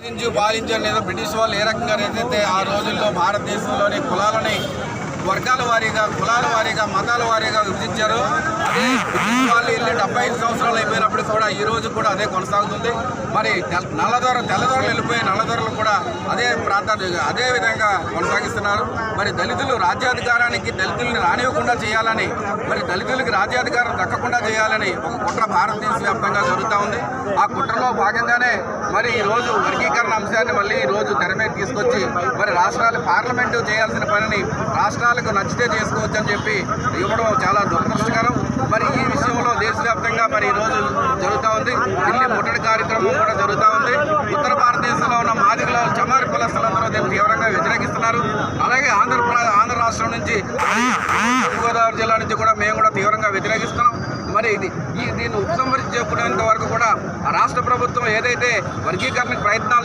పాలించారు లేదా బ్రిటిష్ వాళ్ళు ఏ రకంగా ఏదైతే ఆ రోజుల్లో భారతదేశంలోని వర్గాల వారీగా మతాల వారీగా విభజించారు. అదే బ్రిటిష్ వాళ్ళు వెళ్ళి 75 సంవత్సరాలు అయిపోయినప్పుడు కూడా ఈ రోజు కూడా అదే కొనసాగుతుంది. మరి తెల్లదొరలు వెళ్ళిపోయి నల్లదొరలు కూడా అదే ప్రాంతాన్ని అదే విధంగా కొనసాగిస్తున్నారు. మరి దళితులు రాజ్యాధికారానికి దళితుల్ని రానివ్వకుండా చేయాలని, మరి దళితులకి రాజ్యాధికారం దక్కకుండా చేయాలని ఒక కుట్ర భారతదేశ వ్యాప్తంగా జరుగుతూ ఉంది. ఆ కుట్రలో భాగంగానే మరి ఈ రోజు వర్గీకరణ అంశాన్ని మళ్ళీ ఈ రోజు తెర మీద తీసుకొచ్చి మరి రాష్ట్రాలు పార్లమెంటు చేయాల్సిన పనిని రాష్ట్రాలకు నచ్చితే చేసుకోవచ్చని చెప్పి ఇవ్వడం చాలా దురదృష్టకరం. మరి ఈ విషయంలో దేశవ్యాప్తంగా మరి ఈరోజు జరుగుతూ ఉంది. ఢిల్లీ ముట్టడి కార్యక్రమం కూడా జరుగుతూ ఉంది. ఉత్తర భారతదేశంలో ఉన్న మాదిగల చమారి కులస్తులందరూ దీన్ని తీవ్రంగా వ్యతిరేకిస్తున్నారు. అలాగే ఆంధ్ర రాష్ట్రం నుంచి గోదావరి జిల్లా నుంచి కూడా మేము కూడా తీవ్రంగా వ్యతిరేకిస్తున్నాం. మరి దీన్ని ఉపసంహరించేంత వరకు కూడా రాష్ట్ర ప్రభుత్వం ఏదైతే వర్గీకరణకు ప్రయత్నాలు